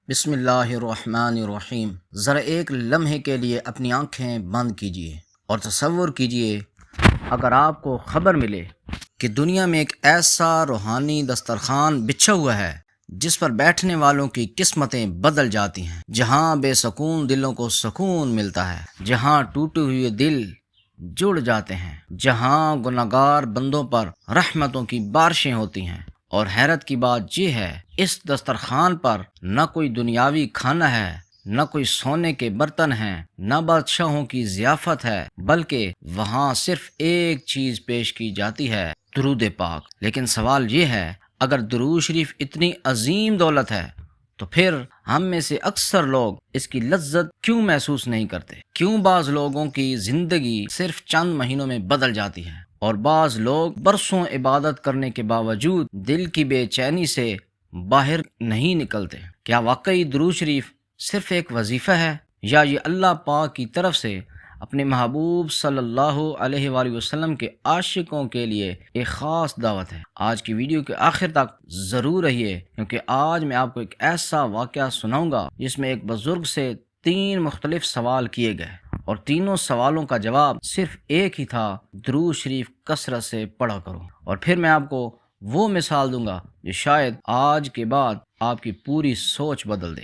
بسم اللہ الرحمن الرحیم۔ ذرا ایک لمحے کے لیے اپنی آنکھیں بند کیجیے اور تصور کیجیے اگر آپ کو خبر ملے کہ دنیا میں ایک ایسا روحانی دسترخوان بچھا ہوا ہے جس پر بیٹھنے والوں کی قسمتیں بدل جاتی ہیں، جہاں بے سکون دلوں کو سکون ملتا ہے، جہاں ٹوٹے ہوئے دل جڑ جاتے ہیں، جہاں گناہگار بندوں پر رحمتوں کی بارشیں ہوتی ہیں۔ اور حیرت کی بات یہ ہے، اس دسترخوان پر نہ کوئی دنیاوی کھانا ہے، نہ کوئی سونے کے برتن ہیں، نہ بادشاہوں کی ضیافت ہے، بلکہ وہاں صرف ایک چیز پیش کی جاتی ہے، درود پاک۔ لیکن سوال یہ ہے، اگر درود شریف اتنی عظیم دولت ہے تو پھر ہم میں سے اکثر لوگ اس کی لذت کیوں محسوس نہیں کرتے؟ کیوں بعض لوگوں کی زندگی صرف چند مہینوں میں بدل جاتی ہے اور بعض لوگ برسوں عبادت کرنے کے باوجود دل کی بے چینی سے باہر نہیں نکلتے؟ کیا واقعی درود شریف صرف ایک وظیفہ ہے، یا یہ اللہ پاک کی طرف سے اپنے محبوب صلی اللہ علیہ وآلہ وسلم کے عاشقوں کے لیے ایک خاص دعوت ہے؟ آج کی ویڈیو کے آخر تک ضرور رہیے، کیونکہ آج میں آپ کو ایک ایسا واقعہ سناؤں گا جس میں ایک بزرگ سے 3 مختلف سوال کیے گئے اور تینوں سوالوں کا جواب صرف ایک ہی تھا، درود شریف کثرت سے پڑھا کرو۔ اور پھر میں آپ کو وہ مثال دوں گا جو شاید آج کے بعد آپ کی پوری سوچ بدل دے۔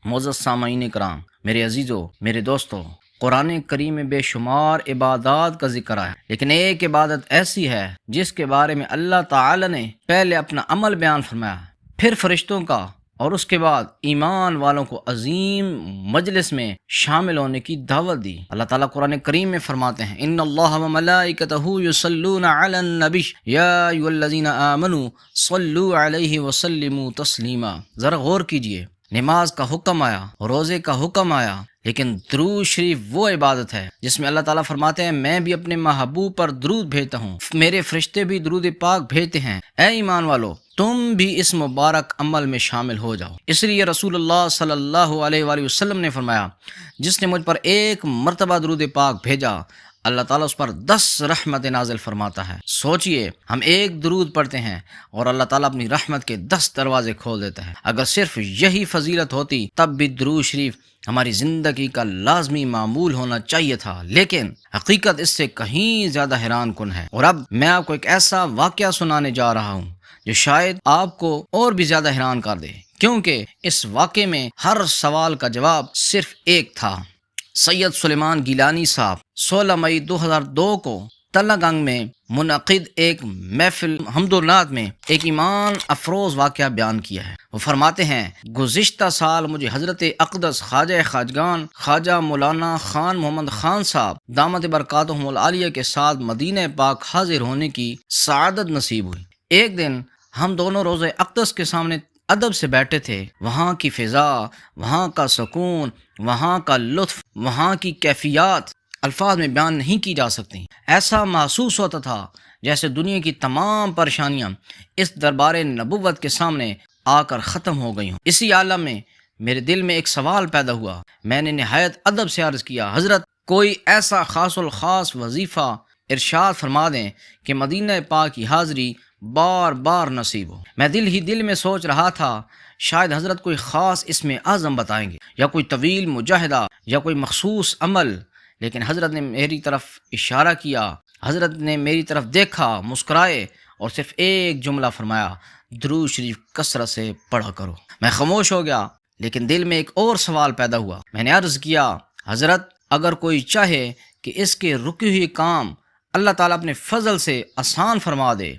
معزز سامعین کرام، میرے عزیزو، میرے دوستو، قرآن کریم میں بے شمار عبادات کا ذکر ہے، لیکن ایک عبادت ایسی ہے جس کے بارے میں اللہ تعالی نے پہلے اپنا عمل بیان فرمایا، پھر فرشتوں کا، اور اس کے بعد ایمان والوں کو عظیم مجلس میں شامل ہونے کی دعوت دی۔ اللہ تعالیٰ قرآن کریم میں فرماتے ہیں، ان اللہ وملائکتہ یصلون علی النبی یا ایھا الذین آمنوا صلوا علیہ وسلموا تسلیما۔ ذرا غور کیجئے، نماز کا حکم آیا، روزے کا حکم آیا، لیکن درود شریف وہ عبادت ہے جس میں اللہ تعالیٰ فرماتے ہیں، میں بھی اپنے محبوب پر درود بھیجتا ہوں، میرے فرشتے بھی درود پاک بھیجتے ہیں، اے ایمان والو تم بھی اس مبارک عمل میں شامل ہو جاؤ۔ اس لیے رسول اللہ صلی اللہ علیہ وآلہ وسلم نے فرمایا، جس نے مجھ پر ایک مرتبہ درود پاک بھیجا، اللہ تعالیٰ اس پر 10 رحمت نازل فرماتا ہے۔ سوچئے، ہم ایک درود پڑھتے ہیں اور اللہ تعالیٰ اپنی رحمت کے 10 دروازے کھول دیتا ہے۔ اگر صرف یہی فضیلت ہوتی تب بھی درود شریف ہماری زندگی کا لازمی معمول ہونا چاہیے تھا، لیکن حقیقت اس سے کہیں زیادہ حیران کن ہے۔ اور اب میں آپ کو ایک ایسا واقعہ سنانے جا رہا ہوں جو شاید آپ کو اور بھی زیادہ حیران کر دے، کیونکہ اس واقعے میں ہر سوال کا جواب صرف ایک تھا۔ سید سلیمان گیلانی صاحب 16 مئی 2002 کو تلہ گنگ میں منعقد ایک محفل حمد و نعت میں ایک ایمان افروز واقعہ بیان کیا ہے۔ وہ فرماتے ہیں، گزشتہ سال مجھے حضرت اقدس خواجہ خواجگان خواجہ مولانا خان محمد خان صاحب دامت برکاتہم العالیہ کے ساتھ مدینہ پاک حاضر ہونے کی سعادت نصیب ہوئی۔ ایک دن ہم دونوں روضہ اقدس کے سامنے ادب سے بیٹھے تھے۔ وہاں کی فضا، وہاں کا سکون، وہاں کا لطف، وہاں کی کیفیات الفاظ میں بیان نہیں کی جا سکتی۔ ایسا محسوس ہوتا تھا جیسے دنیا کی تمام پریشانیاں اس دربار نبوت کے سامنے آ کر ختم ہو گئی ہوں۔ اسی عالم میں میرے دل میں ایک سوال پیدا ہوا۔ میں نے نہایت ادب سے عرض کیا، حضرت کوئی ایسا خاص الخاص وظیفہ ارشاد فرما دیں کہ مدینہ پاک کی حاضری بار بار نصیب ہو۔ میں دل ہی دل میں سوچ رہا تھا، شاید حضرت کوئی خاص اسم اعظم بتائیں گے، یا کوئی طویل مجاہدہ، یا کوئی مخصوص عمل، لیکن حضرت نے میری طرف اشارہ کیا، حضرت نے میری طرف دیکھا، مسکرائے اور صرف ایک جملہ فرمایا، درود شریف کثرت سے پڑھا کرو۔ میں خاموش ہو گیا، لیکن دل میں ایک اور سوال پیدا ہوا۔ میں نے عرض کیا، حضرت اگر کوئی چاہے کہ اس کے رکے ہوئے کام اللہ تعالیٰ اپنے فضل سے آسان فرما دے،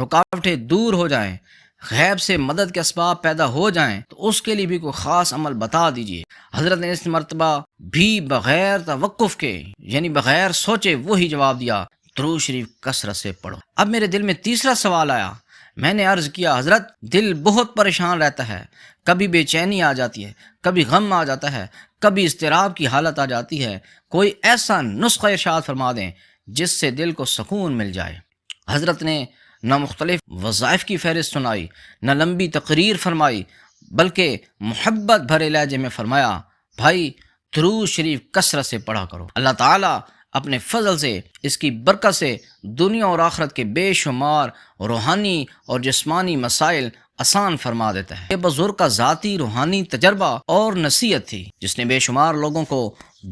رکاوٹیں دور ہو جائیں، غیب سے مدد کے اسباب پیدا ہو جائیں، تو اس کے لیے بھی کوئی خاص عمل بتا دیجئے۔ حضرت نے اس مرتبہ بھی بغیر توقف کے، یعنی بغیر سوچے وہی جواب دیا، درود شریف کثرت سے پڑھو۔ اب میرے دل میں تیسرا سوال آیا۔ میں نے عرض کیا، حضرت دل بہت پریشان رہتا ہے، کبھی بے چینی آ جاتی ہے، کبھی غم آ جاتا ہے، کبھی اضطراب کی حالت آ جاتی ہے، کوئی ایسا نسخہ ارشاد فرما دیں جس سے دل کو سکون مل جائے۔ حضرت نے نہ مختلف وظائف کی فہرست سنائی، نہ لمبی تقریر فرمائی، بلکہ محبت بھرے لہجے میں فرمایا، بھائی درود شریف کثرت سے پڑھا کرو، اللہ تعالیٰ اپنے فضل سے، اس کی برکت سے دنیا اور آخرت کے بے شمار روحانی اور جسمانی مسائل آسان فرما دیتا ہے۔ یہ بزرگ کا ذاتی روحانی تجربہ اور نصیحت تھی جس نے بے شمار لوگوں کو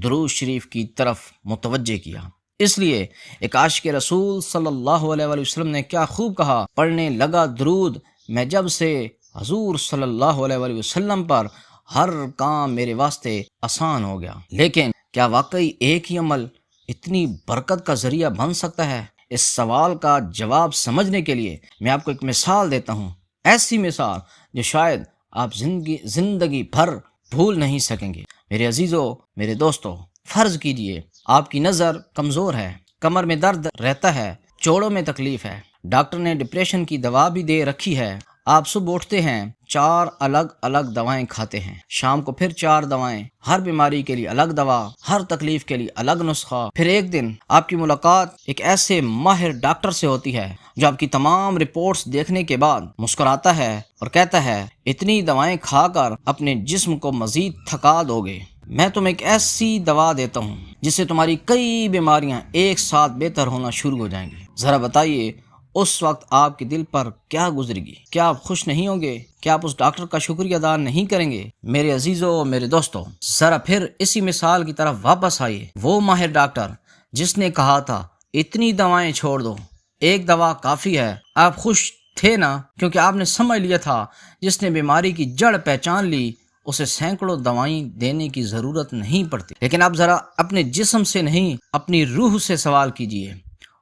درود شریف کی طرف متوجہ کیا۔ اس لیے ایک عاشق رسول صلی اللہ علیہ وآلہ وسلم نے کیا خوب کہا، پڑھنے لگا درود میں جب سے حضور صلی اللہ علیہ وآلہ وسلم پر، ہر کام میرے واسطے آسان ہو گیا۔ لیکن کیا واقعی ایک ہی عمل اتنی برکت کا ذریعہ بن سکتا ہے؟ اس سوال کا جواب سمجھنے کے لیے میں آپ کو ایک مثال دیتا ہوں، ایسی مثال جو شاید آپ زندگی بھر بھول نہیں سکیں گے۔ میرے عزیزو، میرے دوستو، فرض کیجئے آپ کی نظر کمزور ہے، کمر میں درد رہتا ہے، جوڑوں میں تکلیف ہے، ڈاکٹر نے ڈپریشن کی دوا بھی دے رکھی ہے، آپ صبح اٹھتے ہیں 4 الگ الگ دوائیں کھاتے ہیں، شام کو پھر 4 دوائیں، ہر بیماری کے لیے الگ دوا، ہر تکلیف کے لیے الگ نسخہ۔ پھر ایک دن آپ کی ملاقات ایک ایسے ماہر ڈاکٹر سے ہوتی ہے جو آپ کی تمام رپورٹس دیکھنے کے بعد مسکراتا ہے اور کہتا ہے اتنی دوائیں کھا کر اپنے جسم کو مزید تھکا دو گے، میں تمہیں ایک ایسی دوا دیتا ہوں جس سے تمہاری کئی بیماریاں ایک ساتھ بہتر ہونا شروع ہو جائیں گی۔ ذرا بتائیے اس وقت آپ کے دل پر کیا گزرے گی؟ کیا آپ خوش نہیں ہوں گے؟ کیا آپ اس ڈاکٹر کا شکریہ ادا نہیں کریں گے؟ میرے عزیزو، میرے دوستو، ذرا پھر اسی مثال کی طرف واپس آئیے۔ وہ ماہر ڈاکٹر جس نے کہا تھا اتنی دوائیں چھوڑ دو، ایک دوا کافی ہے، آپ خوش تھے نا؟ کیونکہ آپ نے سمجھ لیا تھا جس نے بیماری کی جڑ پہچان لی اسے سینکڑوں دوائیں دینے کی ضرورت نہیں پڑتی۔ لیکن آپ ذرا اپنے جسم سے نہیں، اپنی روح سے سوال کیجئے۔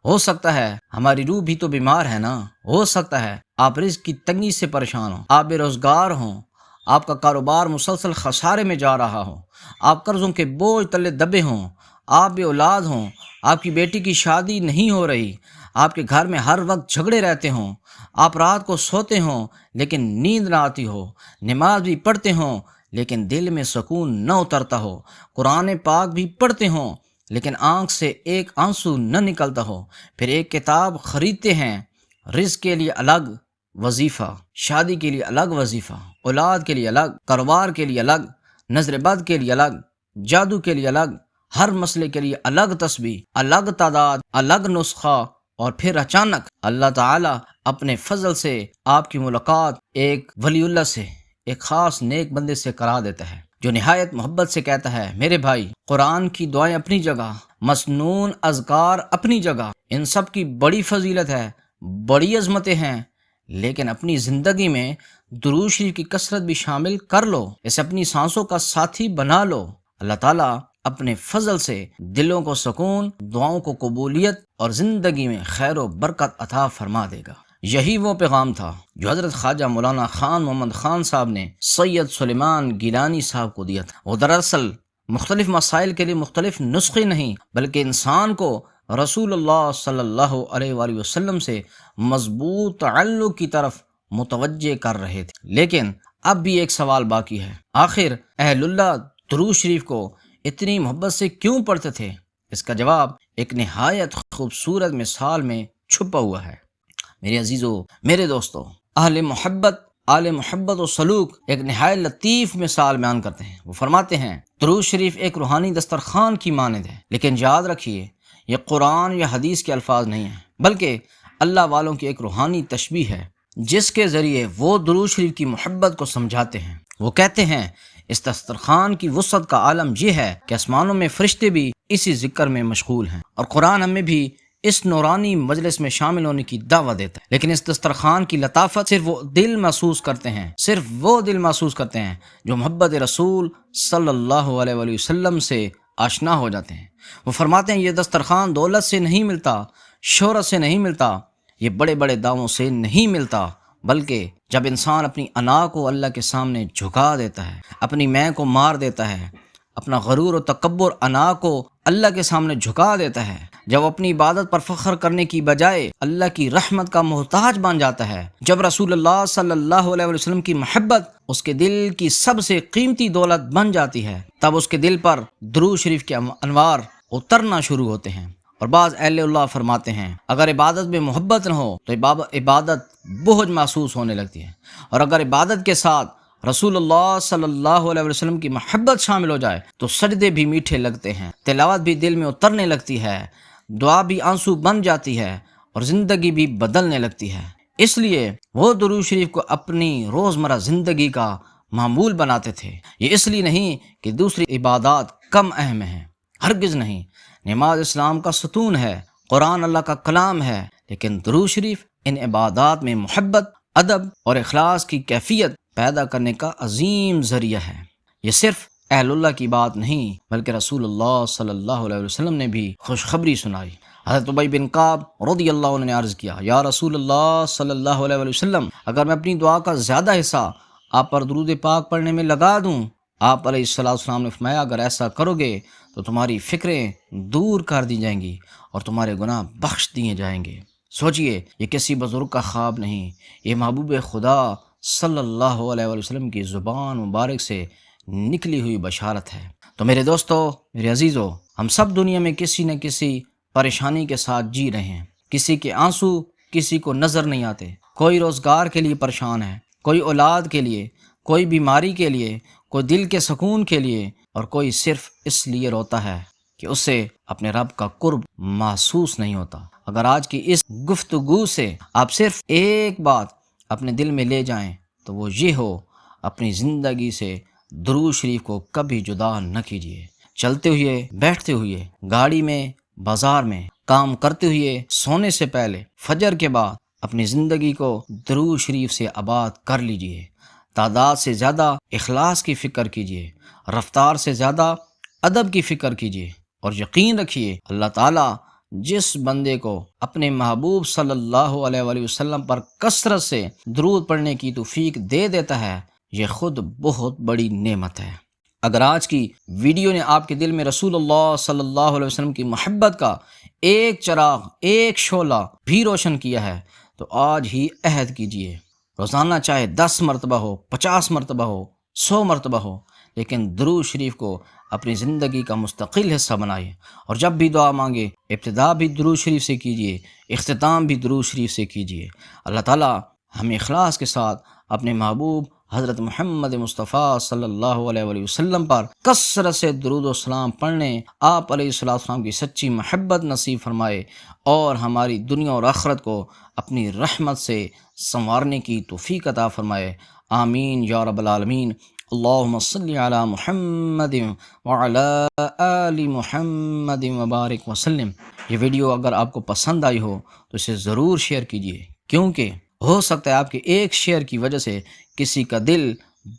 ہو سکتا ہے ہماری روح بھی تو بیمار ہے نا، ہو سکتا ہے آپ رزق کی تنگی سے پریشان ہوں، آپ بے روزگار ہوں، آپ کا کاروبار مسلسل خسارے میں جا رہا ہو، آپ قرضوں کے بوجھ تلے دبے ہوں، آپ بے اولاد ہوں، آپ کی بیٹی کی شادی نہیں ہو رہی، آپ کے گھر میں ہر وقت جھگڑے رہتے ہوں، آپ رات کو سوتے ہوں لیکن نیند نہ آتی ہو، نماز بھی پڑھتے ہوں لیکن دل میں سکون نہ اترتا ہو، قرآن پاک بھی پڑھتے ہوں لیکن آنکھ سے ایک آنسو نہ نکلتا ہو، پھر ایک کتاب خریدتے ہیں، رزق کے لیے الگ وظیفہ، شادی کے لیے الگ وظیفہ، اولاد کے لیے الگ، کاروبار کے لیے الگ، نظر بد کے لیے الگ، جادو کے لیے الگ، ہر مسئلے کے لیے الگ تسبیح، الگ تعداد، الگ نسخہ، اور پھر اچانک اللہ تعالیٰ اپنے فضل سے آپ کی ملاقات ایک ولی اللہ سے، ایک خاص نیک بندے سے کرا دیتا ہے جو نہایت محبت سے کہتا ہے میرے بھائی، قرآن کی دعائیں اپنی جگہ، مسنون اذکار اپنی جگہ، ان سب کی بڑی فضیلت ہے، بڑی عظمتیں ہیں، لیکن اپنی زندگی میں درود شریف کی کثرت بھی شامل کر لو، اسے اپنی سانسوں کا ساتھی بنا لو۔ اللہ تعالیٰ اپنے فضل سے دلوں کو سکون، دعاؤں کو قبولیت اور زندگی میں خیر و برکت عطا فرما دے گا۔ یہی وہ پیغام تھا جو حضرت خواجہ مولانا خان محمد خان صاحب نے سید سلیمان گیلانی صاحب کو دیا تھا۔ وہ دراصل مختلف مسائل کے لیے مختلف نسخے نہیں بلکہ انسان کو رسول اللہ صلی اللہ علیہ وآلہ وسلم سے مضبوط تعلق کی طرف متوجہ کر رہے تھے۔ لیکن اب بھی ایک سوال باقی ہے، آخر اہل اللہ درود شریف کو اتنی محبت سے کیوں پڑھتے تھے؟ اس کا جواب ایک نہایت خوبصورت مثال میں چھپا ہوا ہے۔ میرے عزیزو، میرے دوستو، اہل محبت و سلوک ایک نہایت لطیف مثال بیان کرتے ہیں۔ وہ فرماتے ہیں درود شریف ایک روحانی دسترخوان کی مانند ہے، لیکن یاد رکھیے یہ قرآن یا حدیث کے الفاظ نہیں ہیں بلکہ اللہ والوں کی ایک روحانی تشبیہ ہے جس کے ذریعے وہ درود شریف کی محبت کو سمجھاتے ہیں۔ وہ کہتے ہیں اس دسترخوان کی وسعت کا عالم یہ ہے کہ آسمانوں میں فرشتے بھی اسی ذکر میں مشغول ہیں، اور قرآن ہمیں بھی اس نورانی مجلس میں شامل ہونے کی دعوت دیتا ہے۔ لیکن اس دسترخوان کی لطافت صرف وہ دل محسوس کرتے ہیں جو محبت رسول صلی اللہ علیہ وآلہ وسلم سے آشنا ہو جاتے ہیں۔ وہ فرماتے ہیں یہ دسترخوان دولت سے نہیں ملتا، شہرت سے نہیں ملتا، یہ بڑے بڑے دعووں سے نہیں ملتا، بلکہ جب انسان اپنی انا کو اللہ کے سامنے جھکا دیتا ہے، اپنی میں کو مار دیتا ہے، اپنا غرور و تکبر انا کو اللہ کے سامنے جھکا دیتا ہے، جب وہ اپنی عبادت پر فخر کرنے کی بجائے اللہ کی رحمت کا محتاج بن جاتا ہے، جب رسول اللہ صلی اللہ علیہ وسلم کی محبت اس کے دل کی سب سے قیمتی دولت بن جاتی ہے، تب اس کے دل پر درود شریف کے انوار اترنا شروع ہوتے ہیں۔ اور بعض اہل اللہ فرماتے ہیں اگر عبادت میں محبت نہ ہو تو عبادت بوجھ محسوس ہونے لگتی ہے، اور اگر عبادت کے ساتھ رسول اللہ صلی اللہ علیہ وسلم کی محبت شامل ہو جائے تو سجدے بھی میٹھے لگتے ہیں، تلاوت بھی دل میں اترنے لگتی ہے، دعا بھی آنسو بن جاتی ہے، اور زندگی بھی بدلنے لگتی ہے۔ اس لیے وہ درود شریف کو اپنی روزمرہ زندگی کا معمول بناتے تھے۔ یہ اس لیے نہیں کہ دوسری عبادات کم اہم ہیں، ہرگز نہیں۔ نماز اسلام کا ستون ہے، قرآن اللہ کا کلام ہے، لیکن درود شریف ان عبادات میں محبت، ادب اور اخلاص کی کیفیت پیدا کرنے کا عظیم ذریعہ ہے۔ یہ صرف اہل اللہ کی بات نہیں بلکہ رسول اللہ صلی اللہ علیہ وسلم نے بھی خوشخبری سنائی۔ حضرت ابی بن کعب رضی اللہ عنہ نے عرض کیا، یا رسول اللہ صلی اللہ علیہ وسلم، اگر میں اپنی دعا کا زیادہ حصہ آپ پر درود پاک پڑھنے میں لگا دوں؟ آپ علیہ السلام نے فرمایا، اگر ایسا کرو گے تو تمہاری فکریں دور کر دی جائیں گی اور تمہارے گناہ بخش دیے جائیں گے۔ سوچئے، یہ کسی بزرگ کا خواب نہیں، یہ محبوب خدا صلی اللہ علیہ وسلم کی زبان مبارک سے نکلی ہوئی بشارت ہے۔ تو میرے دوستو، میرے عزیزو، ہم سب دنیا میں کسی نہ کسی پریشانی کے ساتھ جی رہے ہیں۔ کسی کے آنسو کسی کو نظر نہیں آتے۔ کوئی روزگار کے لیے پریشان ہے، کوئی اولاد کے لیے، کوئی بیماری کے لیے، کوئی دل کے سکون کے لیے، اور کوئی صرف اس لیے روتا ہے کہ اسے اپنے رب کا قرب محسوس نہیں ہوتا۔ اگر آج کی اس گفتگو سے آپ صرف ایک بات اپنے دل میں لے جائیں تو وہ یہ ہو، اپنی زندگی سے درود شریف کو کبھی جدا نہ کیجیے۔ چلتے ہوئے، بیٹھتے ہوئے، گاڑی میں، بازار میں، کام کرتے ہوئے، سونے سے پہلے، فجر کے بعد اپنی زندگی کو درود شریف سے آباد کر لیجیے۔ تعداد سے زیادہ اخلاص کی فکر کیجیے، رفتار سے زیادہ ادب کی فکر کیجیے، اور یقین رکھیے اللہ تعالیٰ جس بندے کو اپنے محبوب صلی اللہ علیہ وآلہ وسلم پر کثرت سے درود پڑھنے کی توفیق دے دیتا ہے، یہ خود بہت بڑی نعمت ہے۔ اگر آج کی ویڈیو نے آپ کے دل میں رسول اللہ صلی اللہ علیہ وسلم کی محبت کا ایک چراغ، ایک شعلہ بھی روشن کیا ہے تو آج ہی عہد کیجیے، روزانہ چاہے 10 مرتبہ ہو، 50 مرتبہ ہو، 100 مرتبہ ہو، لیکن درود شریف کو اپنی زندگی کا مستقل حصہ بنائیے، اور جب بھی دعا مانگے ابتدا بھی درود شریف سے کیجیے، اختتام بھی درود شریف سے کیجیے۔ اللہ تعالیٰ ہمیں اخلاص کے ساتھ اپنے محبوب حضرت محمد مصطفیٰ صلی اللہ علیہ وآلہ وسلم پر کثرت سے درود و سلام پڑھنے، آپ علیہ السلام کی سچی محبت نصیب فرمائے، اور ہماری دنیا اور آخرت کو اپنی رحمت سے سنوارنے کی توفیق عطا فرمائے۔ آمین یا رب العالمین۔ اللہم صلی علی محمد وعلی آل محمد وبارک وسلم۔ یہ ویڈیو اگر آپ کو پسند آئی ہو تو اسے ضرور شیئر کیجیے، کیونکہ ہو سکتا ہے آپ کے ایک شیئر کی وجہ سے کسی کا دل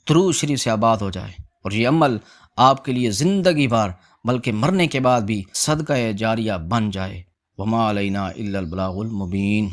درود شریف سے آباد ہو جائے، اور یہ عمل آپ کے لیے زندگی بھر بلکہ مرنے کے بعد بھی صدقہ جاریہ بن جائے۔ وما علینا الا البلاغ المبین۔